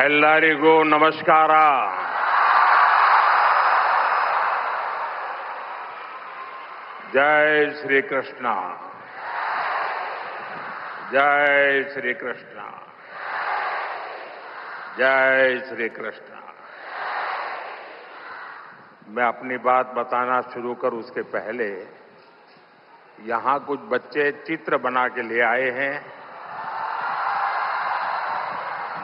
ಎಲ್ಲರಿಗೂ ನಮಸ್ಕಾರ. जय श्री कृष्ण. जय श्री कृष्ण. जय श्री कृष्ण. मैं अपनी बात बताना शुरू करूं उसके पहले यहां कुछ बच्चे चित्र बना के ले आए हैं.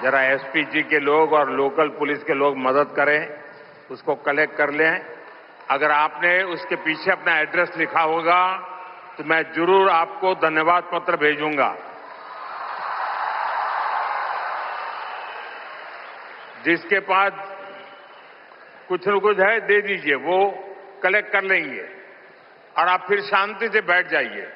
जरा एसपी जी के लोग और लोकल पुलिस के लोग मदद करें, उसको कलेक्ट कर लें. अगर आपने उसके पीछे अपना एड्रेस लिखा होगा तो मैं जरूर आपको धन्यवाद पत्र भेजूंगा. जिसके पास कुछ न कुछ है दे दीजिए, वो कलेक्ट कर लेंगे और आप फिर शांति से बैठ जाइए.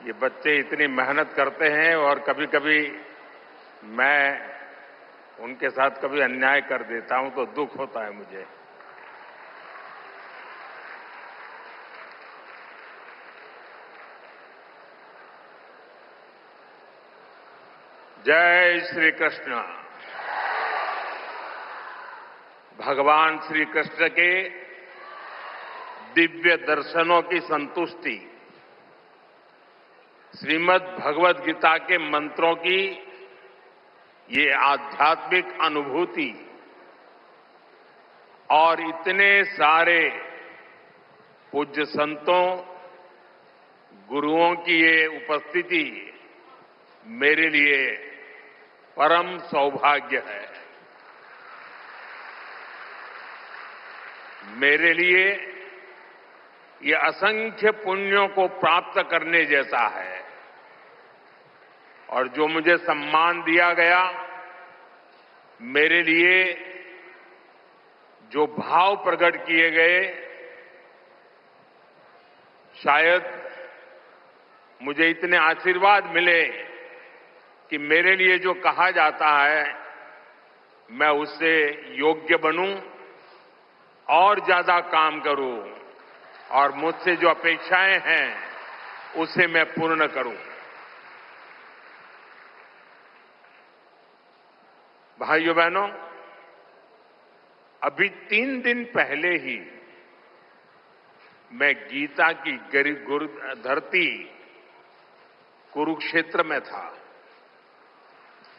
ये बच्चे इतनी मेहनत करते हैं और कभी कभी मैं उनके साथ कभी अन्याय कर देता हूं तो दुख होता है मुझे. जय श्री कृष्ण. भगवान श्री कृष्ण के दिव्य दर्शनों की संतुष्टि, श्रीमद् भगवद गीता के मंत्रों की ये आध्यात्मिक अनुभूति और इतने सारे पूज्य संतों, गुरुओं की ये उपस्थिति मेरे लिए परम सौभाग्य है. मेरे लिए ये असंख्य पुण्यों को प्राप्त करने जैसा है. और जो मुझे सम्मान दिया गया, मेरे लिए जो भाव प्रकट किए गए, शायद मुझे इतने आशीर्वाद मिले कि मेरे लिए जो कहा जाता है मैं उससे योग्य बनूं और ज्यादा काम करूं और मुझसे जो अपेक्षाएं हैं उसे मैं पूर्ण करूं. भाइयों बहनों, अभी 3 दिन पहले ही मैं गीता की गुरु धरती कुरुक्षेत्र में था.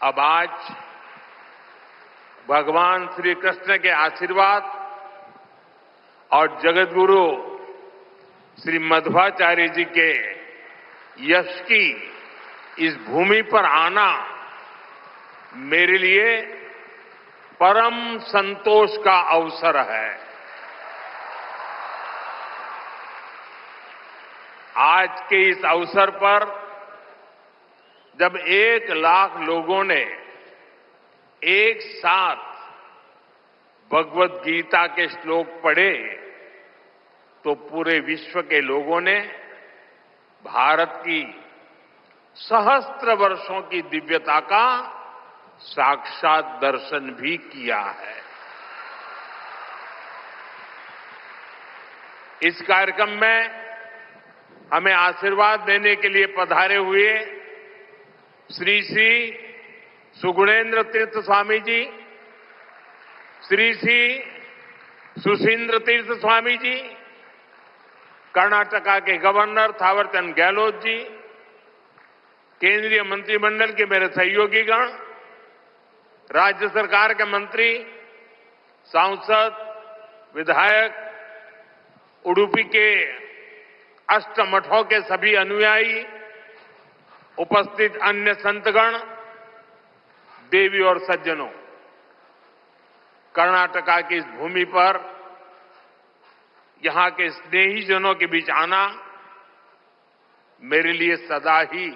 अब आज भगवान श्री कृष्ण के आशीर्वाद और जगत गुरु श्री मध्वाचार्य जी के यश की इस भूमि पर आना मेरे लिए परम संतोष का अवसर है. आज के इस अवसर पर जब 1 लाख लोगों ने एक साथ भगवद गीता के श्लोक पढ़े तो पूरे विश्व के लोगों ने भारत की सहस्त्र वर्षों की दिव्यता का साक्षात दर्शन भी किया है. इस कार्यक्रम में हमें आशीर्वाद देने के लिए पधारे हुए श्री श्री सुगुणेन्द्र तीर्थ स्वामी जी, श्री श्री सुशींद्र तीर्थ स्वामी जी, कर्नाटका के गवर्नर थावरचंद गहलोत जी, केंद्रीय मंत्रिमंडल के मेरे सहयोगीगण, राज्य सरकार के मंत्री, सांसद, विधायक, उडुपी के अष्टमठों के सभी अनुयायी, उपस्थित अन्य संतगण, देवी और सज्जनों, कर्नाटका की इस भूमि पर यहां के स्नेहीजनों के बीच आना मेरे लिए सदा ही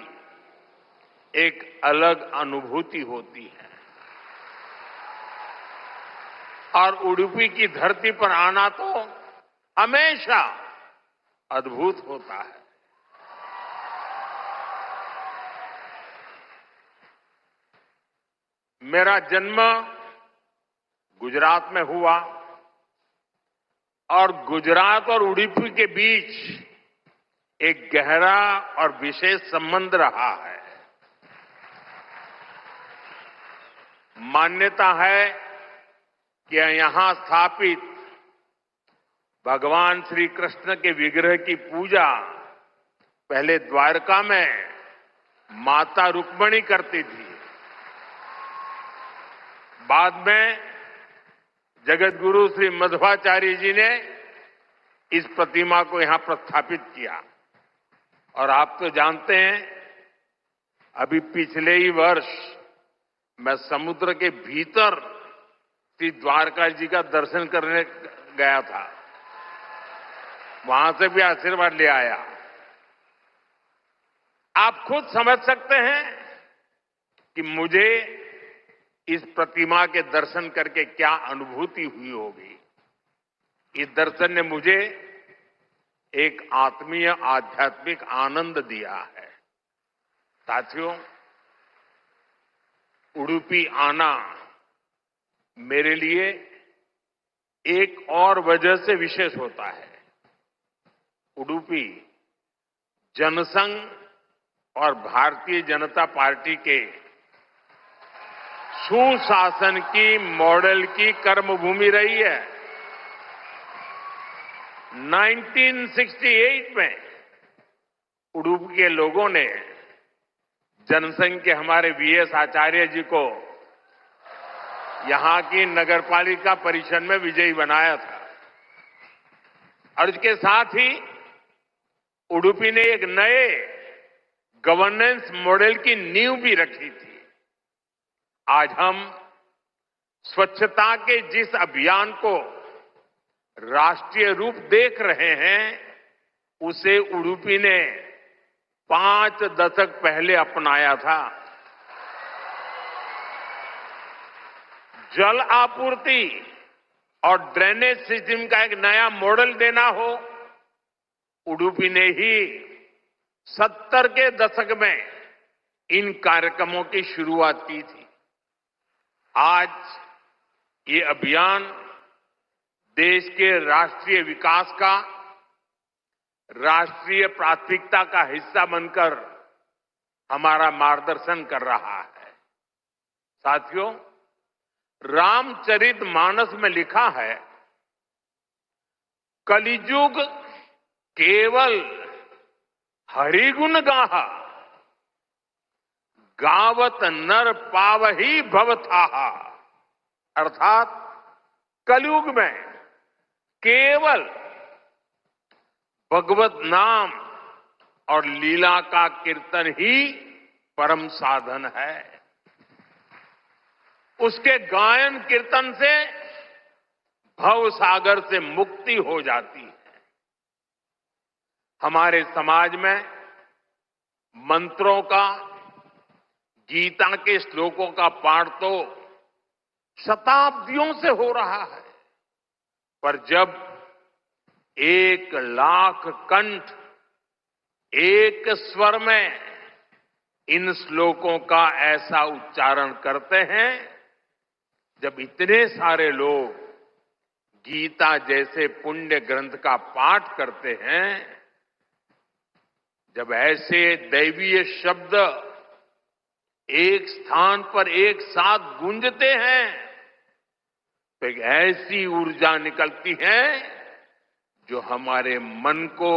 एक अलग अनुभूति होती है. और उडुपी की धरती पर आना तो हमेशा अद्भुत होता है. मेरा जन्म गुजरात में हुआ और गुजरात और उडुपी के बीच एक गहरा और विशेष संबंध रहा है। मान्यता है कि यहां स्थापित भगवान श्री कृष्ण के विग्रह की पूजा पहले द्वारका में माता रुक्मिणी करती थी। बाद में जगत गुरु श्री मध्वाचार्य जी ने इस प्रतिमा को यहां प्रस्थापित किया। और आप तो जानते हैं, अभी पिछले ही वर्ष मैं समुद्र के भीतर श्री द्वारका जी का दर्शन करने गया था। वहां से भी आशीर्वाद ले आया। आप खुद समझ सकते हैं कि मुझे इस प्रतिमा के दर्शन करके क्या अनुभूति हुई होगी। इस दर्शन ने मुझे एक आत्मीय आध्यात्मिक आनंद दिया है। साथियों, उडुपी आना मेरे लिए एक और वजह से विशेष होता है। उडुपी जनसंघ और भारतीय जनता पार्टी के सुशासन की मॉडल की कर्मभूमि रही है। 1968 में उडुपी के लोगों ने जनसंघ के हमारे वीएस आचार्य जी को यहां की नगरपालिका परिषद में विजयी बनाया था। और इसके साथ ही उडुपी ने एक नए गवर्नेंस मॉडल की नींव भी रखी थी। आज हम स्वच्छता के जिस अभियान को राष्ट्रीय रूप देख रहे हैं, उसे उडुपी ने 5 दशक पहले अपनाया था। जल आपूर्ति और ड्रेनेज सिस्टम का एक नया मॉडल देना हो, उडुपी ने ही 70 के दशक में इन कार्यक्रमों की शुरुआत की थी। आज ये अभियान देश के राष्ट्रीय विकास का राष्ट्रीय प्राथमिकता का हिस्सा बनकर हमारा मार्गदर्शन कर रहा है। साथियों, रामचरितमानस में लिखा है, कलिजुग केवल हरिगुण गाहा, गावत नर पावही भवथाहा। अर्थात कलयुग में केवल भगवत नाम और लीला का कीर्तन ही परम साधन है। उसके गायन कीर्तन से भव सागर से मुक्ति हो जाती है। हमारे समाज में मंत्रों का, गीता के श्लोकों का पाठ तो शताब्दियों से हो रहा है, पर जब 1 लाख कंठ एक स्वर में इन श्लोकों का ऐसा उच्चारण करते हैं, जब इतने सारे लोग गीता जैसे पुण्य ग्रंथ का पाठ करते हैं, जब ऐसे दैवीय शब्द एक स्थान पर एक साथ गूंजते हैं, तो एक ऐसी ऊर्जा निकलती है जो हमारे मन को,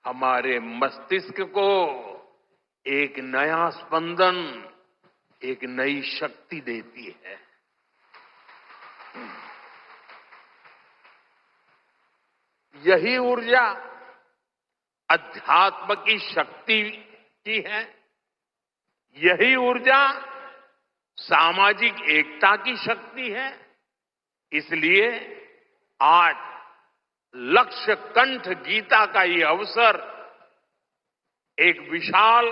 हमारे मस्तिष्क को एक नया स्पंदन, एक नई शक्ति देती है। यही ऊर्जा अध्यात्म की शक्ति की है। यही ऊर्जा सामाजिक एकता की शक्ति है। इसलिए आज लक्ष्य कंठ गीता का ये अवसर एक विशाल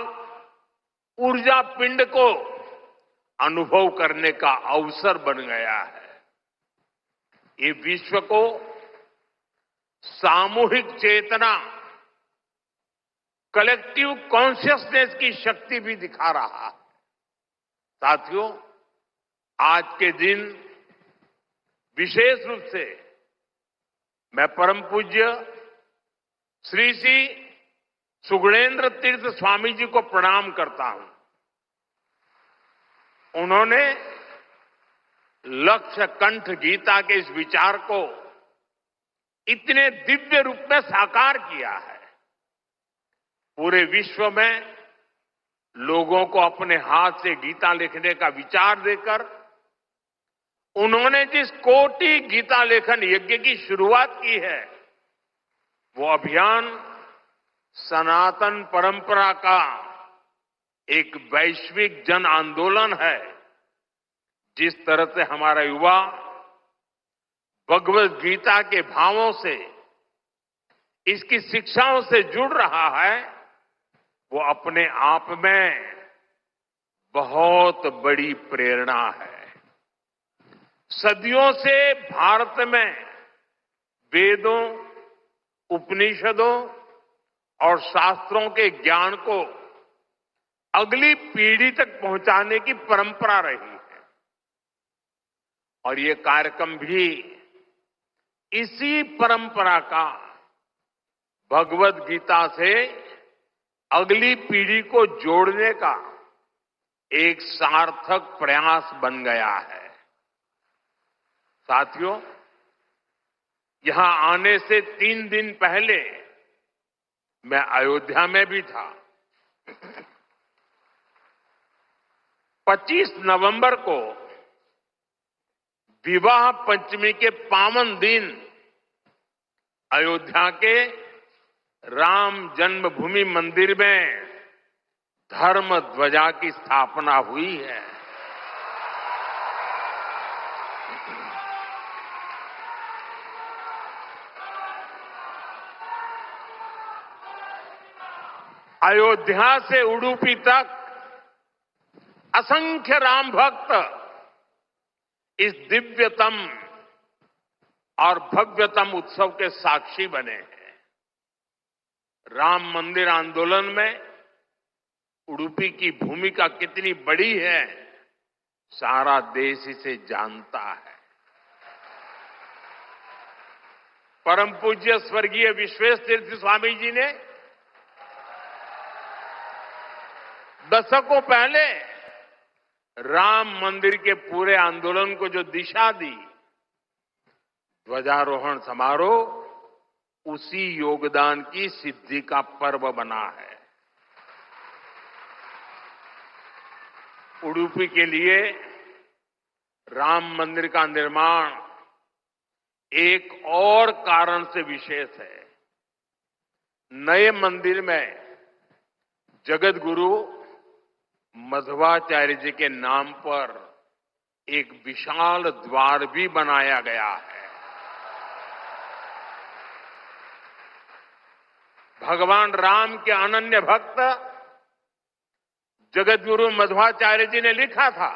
ऊर्जा पिंड को अनुभव करने का अवसर बन गया है। ये विश्व को सामूहिक चेतना, कलेक्टिव कॉन्शियसनेस की शक्ति भी दिखा रहा है। साथियों, आज के दिन विशेष रूप से मैं परम पूज्य श्री श्री सुगुणेन्द्र तीर्थ स्वामी जी को प्रणाम करता हूं। उन्होंने लक्ष्य कंठ गीता के इस विचार को इतने दिव्य रूप में साकार किया है। पूरे विश्व में लोगों को अपने हाथ से गीता लिखने का विचार देकर उन्होंने जिस कोटि गीता लेखन यज्ञ की शुरुआत की है, वो अभियान सनातन परंपरा का एक वैश्विक जन आंदोलन है। जिस तरह से हमारा युवा भगवत गीता के भावों से, इसकी शिक्षाओं से जुड़ रहा है, वो अपने आप में बहुत बड़ी प्रेरणा है। सदियों से भारत में वेदों, उपनिषदों और शास्त्रों के ज्ञान को अगली पीढ़ी तक पहुंचाने की परंपरा रही है और ये कार्यक्रम भी इसी परंपरा का भगवत गीता से अगली पीढ़ी को जोड़ने का एक सार्थक प्रयास बन गया है। साथियों, यहां आने से 3 दिन पहले मैं अयोध्या में भी था। 25 नवंबर को विवाह पंचमी के पावन दिन अयोध्या के राम जन्मभूमि मंदिर में धर्म ध्वजा की स्थापना हुई है। अयोध्या से उडुपी तक असंख्य राम भक्त इस दिव्यतम और भव्यतम उत्सव के साक्षी बने हैं। राम मंदिर आंदोलन में उडुपी की भूमिका कितनी बड़ी है, सारा देश इसे जानता है। परम पूज्य स्वर्गीय विश्वेश तीर्थ स्वामी जी ने दशकों पहले राम मंदिर के पूरे आंदोलन को जो दिशा दी, ध्वजारोहण समारोह उसी योगदान की सिद्धि का पर्व बना है। उडुपी के लिए राम मंदिर का निर्माण एक और कारण से विशेष है। नए मंदिर में जगत गुरु मध्वाचार्य जी के नाम पर एक विशाल द्वार भी बनाया गया है। भगवान राम के अनन्य भक्त जगत गुरु मध्वाचार्य जी ने लिखा था,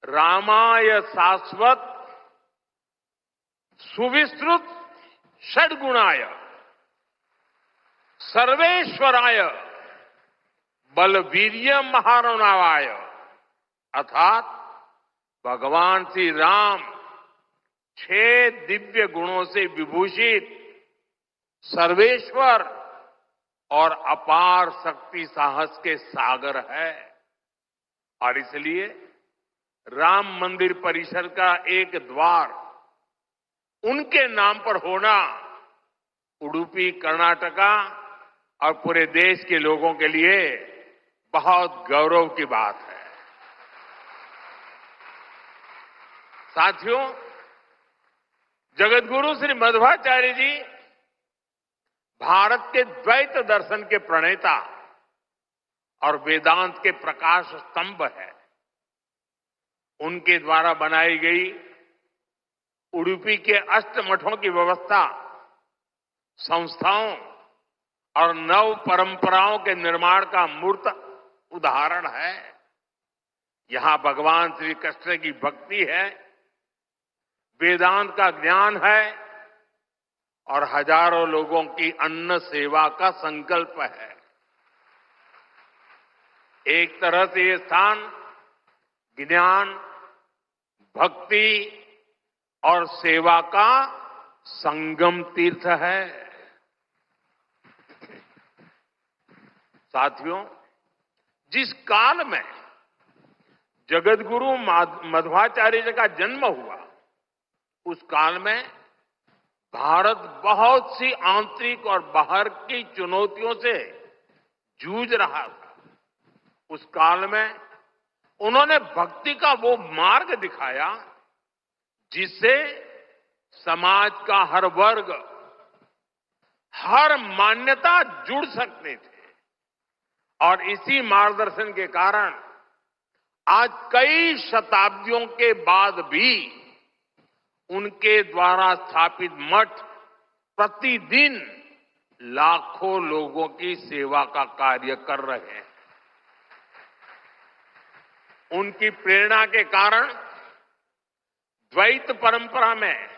रामाय शाश्वत सुविस्तृत षड्गुणाय सर्वेश्वराय बलवीर्य महारणवाय, अर्थात भगवान श्री राम 6 दिव्य गुणों से विभूषित सर्वेश्वर और अपार शक्ति साहस के सागर है। और इसलिए राम मंदिर परिसर का एक द्वार उनके नाम पर होना उडुपी, कर्नाटका और पूरे देश के लोगों के लिए बहुत गौरव की बात है। साथियों, जगतगुरु श्री मध्वाचार्य जी भारत के द्वैत दर्शन के प्रणेता और वेदांत के प्रकाश स्तंभ है। उनके द्वारा बनाई गई उडुपी के अष्टमठों की व्यवस्था संस्थाओं और नव परंपराओं के निर्माण का मूर्त उदाहरण है। यहां भगवान श्री कृष्ण की भक्ति है, वेदांत का ज्ञान है और हजारों लोगों की अन्न सेवा का संकल्प है। एक तरह से ये स्थान ज्ञान, भक्ति और सेवा का संगम तीर्थ है। साथियों, जिस काल में जगतगुरु मध्वाचार्य जी का जन्म हुआ, उस काल में भारत बहुत सी आंतरिक और बाहर की चुनौतियों से जूझ रहा था। उस काल में उन्होंने भक्ति का वो मार्ग दिखाया जिससे समाज का हर वर्ग, हर मान्यता जुड़ सकते थे। और इसी मार्गदर्शन के कारण आज कई शताब्दियों के बाद भी उनके द्वारा स्थापित मठ प्रतिदिन लाखों लोगों की सेवा का कार्य कर रहे हैं। उनकी प्रेरणा के कारण द्वैत परंपरा में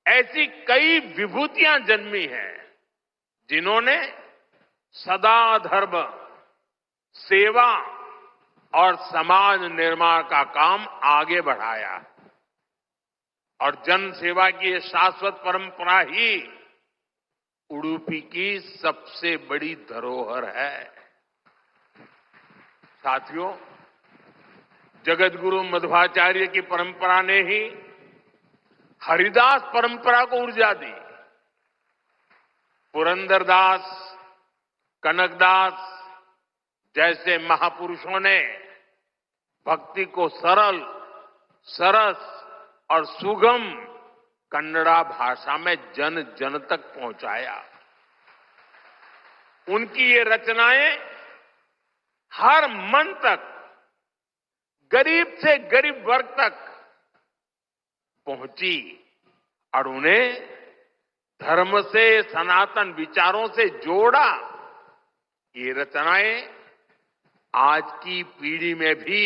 ऐसी कई विभूतियां जन्मी हैं जिन्होंने सदा धर्म, सेवा और समाज निर्माण का काम आगे बढ़ाया। और जन सेवा की ये शाश्वत परंपरा ही उडुपी की सबसे बड़ी धरोहर है। साथियों, जगतगुरु मध्वाचार्य की परंपरा ने ही हरिदास परंपरा को ऊर्जा दी। पुरंदरदास, कनकदास जैसे महापुरुषों ने भक्ति को सरल, सरस और सुगम कन्नड़ा भाषा में जन जन तक पहुंचाया। उनकी ये रचनाएं हर मन तक, गरीब से गरीब वर्ग तक पहुंची और उन्हें धर्म से, सनातन विचारों से जोड़ा। ये रचनाएं आज की पीढ़ी में भी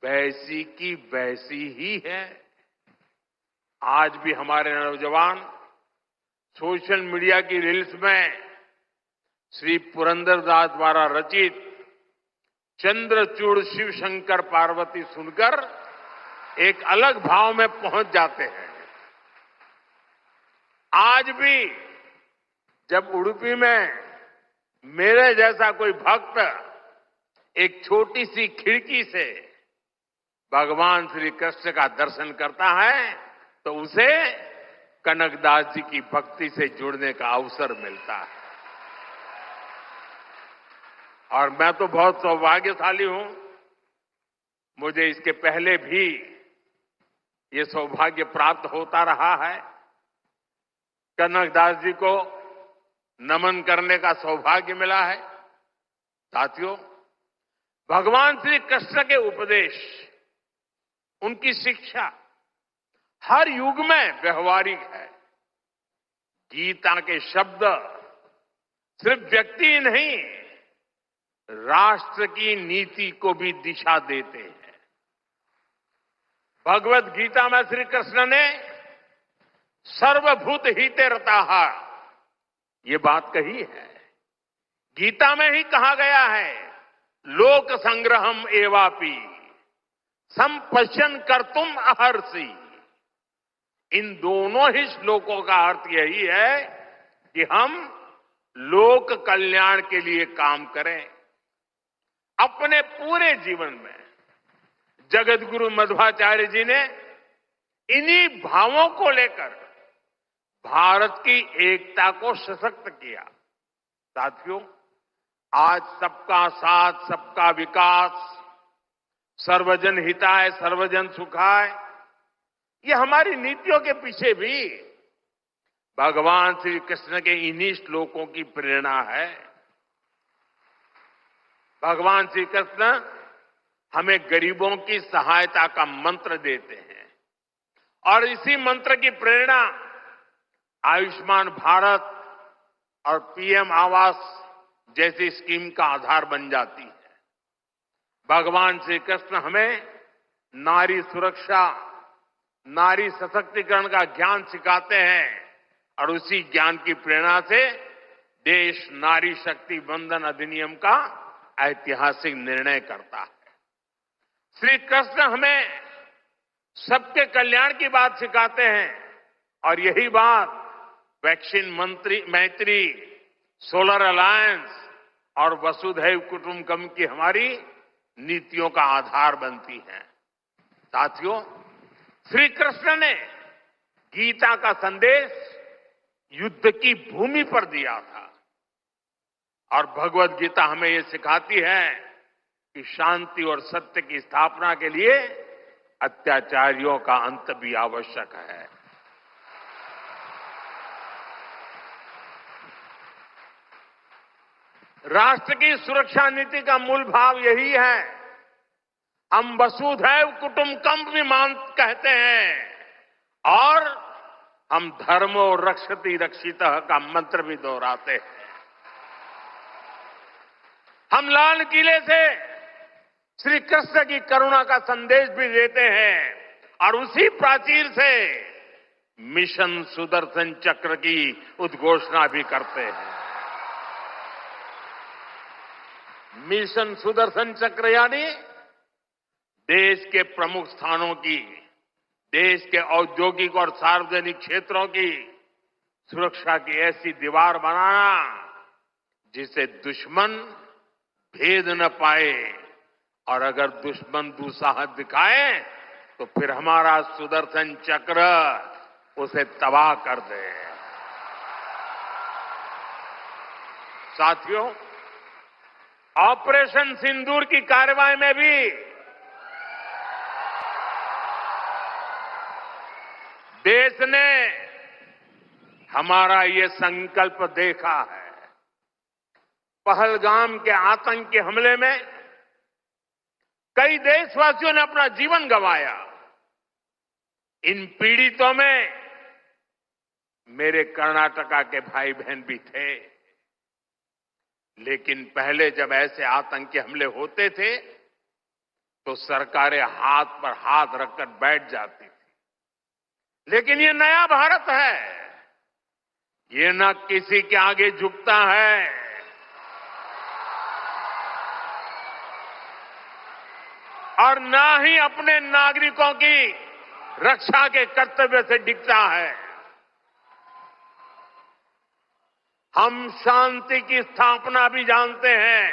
वैसी की वैसी ही है। आज भी हमारे नौजवान सोशल मीडिया की रील्स में श्री पुरंदरदास द्वारा रचित चंद्रचूड़ शिव शंकर पार्वती सुनकर एक अलग भाव में पहुंच जाते हैं। आज भी जब उडुपी में मेरे जैसा कोई भक्त एक छोटी सी खिड़की से भगवान श्री कृष्ण का दर्शन करता है तो उसे कनकदास जी की भक्ति से जुड़ने का अवसर मिलता है। और मैं तो बहुत सौभाग्यशाली हूं, मुझे इसके पहले भी ये सौभाग्य प्राप्त होता रहा है। कनकदास जी को नमन करने का सौभाग्य मिला है। साथियों, भगवान श्री कृष्ण के उपदेश, उनकी शिक्षा हर युग में व्यवहारिक है। गीता के शब्द सिर्फ व्यक्ति नहीं, राष्ट्र की नीति को भी दिशा देते हैं। भगवत गीता में श्री कृष्ण ने सर्वभूत हिते रताः ये बात कही है। गीता में ही कहा गया है, लोक संग्रहम एवापि संपश्यन कर्तुम अहर्षि। इन दोनों ही श्लोकों का अर्थ यही है कि हम लोक कल्याण के लिए काम करें। अपने पूरे जीवन में जगतगुरु मध्वाचार्य जी ने इन्हीं भावों को लेकर भारत की एकता को सशक्त किया। साथियों, आज सबका साथ, सबका विकास, सर्वजन हिताय, सर्वजन सुखाय, ये हमारी नीतियों के पीछे भी भगवान श्री कृष्ण के इन्हीं श्लोकों की प्रेरणा है। भगवान श्री कृष्ण हमें गरीबों की सहायता का मंत्र देते हैं और इसी मंत्र की प्रेरणा आयुष्मान भारत और पीएम आवास जैसी स्कीम का आधार बन जाती है। भगवान श्री कृष्ण हमें नारी सुरक्षा, नारी सशक्तिकरण का ज्ञान सिखाते हैं और उसी ज्ञान की प्रेरणा से देश नारी शक्ति बंधन अधिनियम का ऐतिहासिक निर्णय करता है। श्री कृष्ण हमें सबके कल्याण की बात सिखाते हैं और यही बात वैक्सीन मैत्री, सोलर अलायंस और वसुधैव कुटुंबकम की हमारी नीतियों का आधार बनती हैं। साथियों, श्री कृष्ण ने गीता का संदेश युद्ध की भूमि पर दिया था और भगवत गीता हमें ये सिखाती है कि शांति और सत्य की स्थापना के लिए अत्याचारियों का अंत भी आवश्यक है। राष्ट्र की सुरक्षा नीति का मूल भाव यही है। हम वसुधैव कुटुंबकम भी कहते हैं और हम धर्मो रक्षति रक्षितः का मंत्र भी दोहराते हैं। हम लाल किले से श्री कृष्ण की करुणा का संदेश भी देते हैं और उसी प्राचीर से मिशन सुदर्शन चक्र की उद्घोषणा भी करते हैं। मिशन सुदर्शन चक्र यानी देश के प्रमुख स्थानों की, देश के औद्योगिक और सार्वजनिक क्षेत्रों की सुरक्षा की ऐसी दीवार बनाना जिसे दुश्मन भेद न पाए और अगर दुश्मन दुस्साहस दिखाए तो फिर हमारा सुदर्शन चक्र उसे तबाह कर दे। साथियों, ऑपरेशन सिंदूर की कार्रवाई में भी देश ने हमारा ये संकल्प देखा है। पहलगाम के आतंकी हमले में कई देशवासियों ने अपना जीवन गंवाया। इन पीड़ितों में मेरे कर्नाटका के भाई बहन भी थे। लेकिन पहले जब ऐसे आतंकी हमले होते थे तो सरकारें हाथ पर हाथ रखकर बैठ जाती थी। लेकिन ये नया भारत है, ये न किसी के आगे झुकता है और न ही अपने नागरिकों की रक्षा के कर्तव्य से डिगता है। हम शांति की स्थापना भी जानते हैं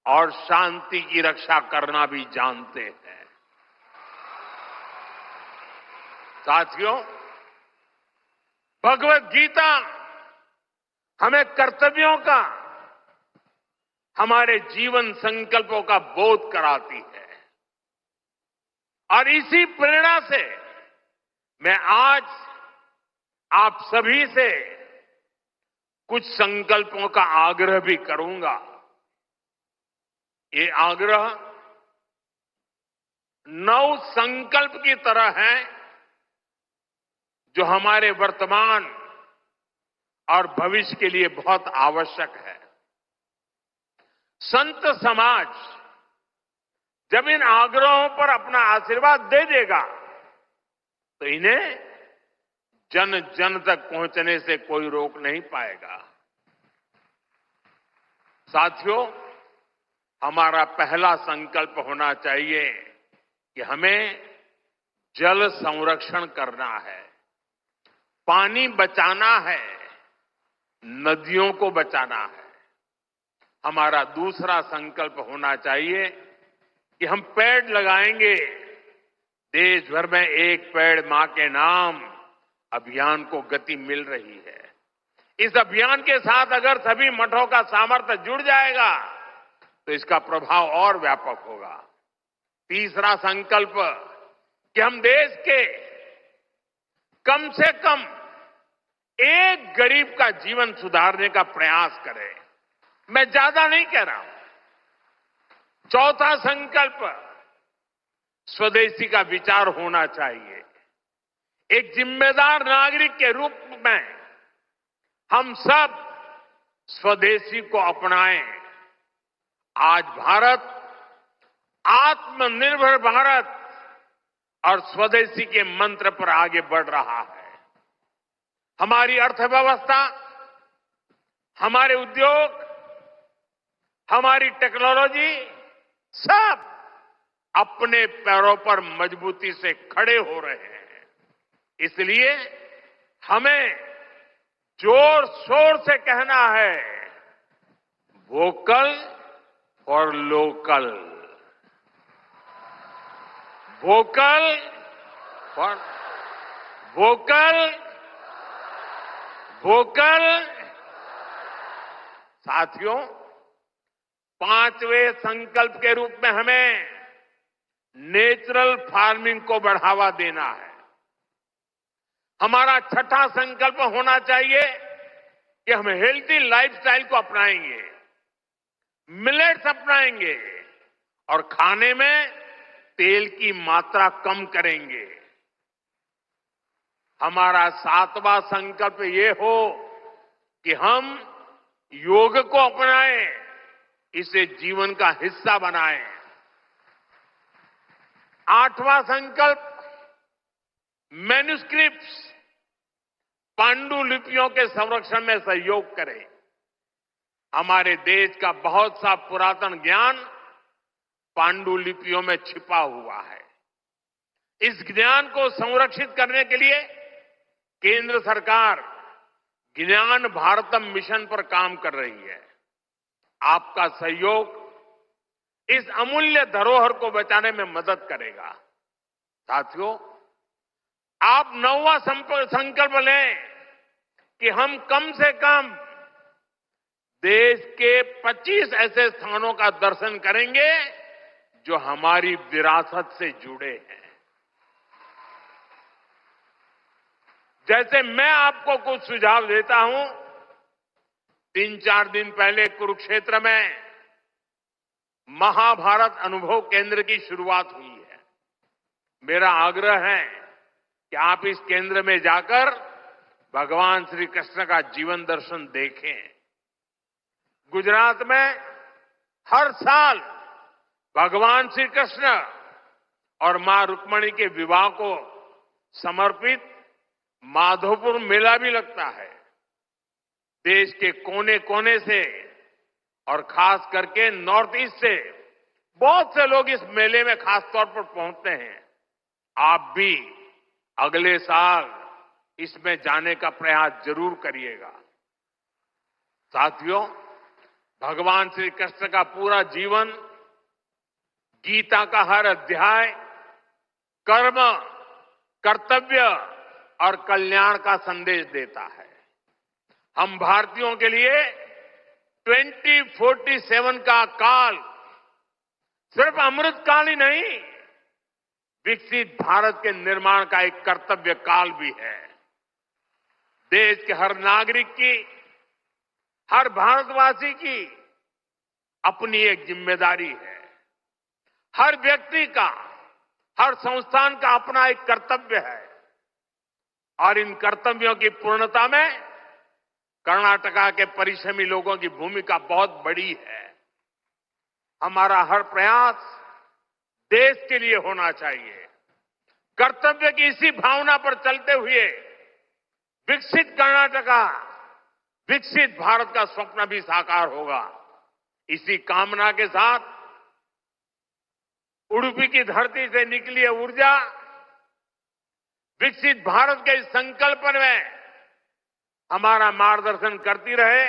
और शांति की रक्षा करना भी जानते हैं। साथियों, भगवत गीता हमें कर्तव्यों का, हमारे जीवन संकल्पों का बोध कराती है और इसी प्रेरणा से मैं आज आप सभी से कुछ संकल्पों का आग्रह भी करूंगा। ये आग्रह 9 संकल्प की तरह है जो हमारे वर्तमान और भविष्य के लिए बहुत आवश्यक है। संत समाज जब इन आग्रहों पर अपना आशीर्वाद दे देगा तो इन्हें जन जन तक पहुंचने से कोई रोक नहीं पाएगा। साथियों, हमारा पहला संकल्प होना चाहिए कि हमें जल संरक्षण करना है, पानी बचाना है, नदियों को बचाना है। हमारा दूसरा संकल्प होना चाहिए कि हम पेड़ लगाएंगे। देश भर में एक पेड़ मां के नाम अभियान को गति मिल रही है। इस अभियान के साथ अगर सभी मठों का सामर्थ्य जुड़ जाएगा तो इसका प्रभाव और व्यापक होगा। तीसरा संकल्प कि हम देश के कम से कम एक गरीब का जीवन सुधारने का प्रयास करें। मैं ज्यादा नहीं कह रहा हूं। चौथा संकल्प स्वदेशी का विचार होना चाहिए। एक जिम्मेदार नागरिक के रूप में हम सब स्वदेशी को अपनाएं। आज भारत आत्मनिर्भर भारत और स्वदेशी के मंत्र पर आगे बढ़ रहा है। हमारी अर्थव्यवस्था, हमारे उद्योग, हमारी टेक्नोलॉजी सब अपने पैरों पर मजबूती से खड़े हो रहे हैं। इसलिए हमें जोर शोर से कहना है, vocal for local, vocal for vocal, vocal. साथियों, पांचवें संकल्प के रूप में हमें नेचुरल फार्मिंग को बढ़ावा देना है। हमारा छठा संकल्प होना चाहिए कि हम हेल्थी लाइफस्टाइल को अपनाएंगे, मिलेट्स अपनाएंगे और खाने में तेल की मात्रा कम करेंगे। हमारा सातवां संकल्प ये हो कि हम योग को अपनाएं, इसे जीवन का हिस्सा बनाएं। आठवां संकल्प, मैन्युस्क्रिप्ट्स, पांडुलिपियों के संरक्षण में सहयोग करें। हमारे देश का बहुत सा पुरातन ज्ञान पांडुलिपियों में छिपा हुआ है। इस ज्ञान को संरक्षित करने के लिए केंद्र सरकार ज्ञान भारतम मिशन पर काम कर रही है। आपका सहयोग इस अमूल्य धरोहर को बचाने में मदद करेगा। साथियों, आप नौवां संकल्प लें कि हम कम से कम देश के 25 ऐसे स्थानों का दर्शन करेंगे जो हमारी विरासत से जुड़े हैं। जैसे मैं आपको कुछ सुझाव देता हूं, 3-4 दिन पहले कुरुक्षेत्र में महाभारत अनुभव केंद्र की शुरुआत हुई है। मेरा आग्रह है कि आप इस केंद्र में जाकर भगवान श्री कृष्ण का जीवन दर्शन देखें। गुजरात में हर साल भगवान श्री कृष्ण और मां रुक्मिणी के विवाह को समर्पित माधोपुर मेला भी लगता है। देश के कोने कोने से और खास करके नॉर्थ ईस्ट से बहुत से लोग इस मेले में खास तौर पर पहुंचते हैं। आप भी अगले साल इसमें जाने का प्रयास जरूर करिएगा। साथियों, भगवान श्री कृष्ण का पूरा जीवन, गीता का हर अध्याय कर्म, कर्तव्य और कल्याण का संदेश देता है। हम भारतीयों के लिए 2047 का काल सिर्फ अमृत काल ही नहीं, विकसित भारत के निर्माण का एक कर्तव्य काल भी है। देश के हर नागरिक की, हर भारतवासी की अपनी एक जिम्मेदारी है। हर व्यक्ति का, हर संस्थान का अपना एक कर्तव्य है और इन कर्तव्यों की पूर्णता में कर्नाटका के परिश्रमी लोगों की भूमिका बहुत बड़ी है। हमारा हर प्रयास देश के लिए होना चाहिए। कर्तव्य की इसी भावना पर चलते हुए विकसित कर्नाटका, विकसित भारत का स्वप्न भी साकार होगा। इसी कामना के साथ उडुपी की धरती से निकली है ऊर्जा विकसित भारत के इस संकल्प में हमारा मार्गदर्शन करती रहे।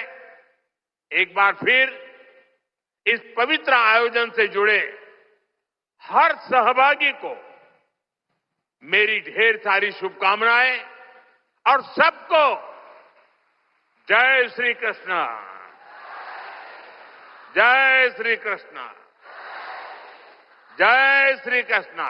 एक बार फिर इस पवित्र आयोजन से जुड़े हर सहभागी को मेरी ढेर सारी शुभकामनाएं और सबको जय श्री कृष्ण, जय श्री कृष्ण, जय श्री कृष्ण।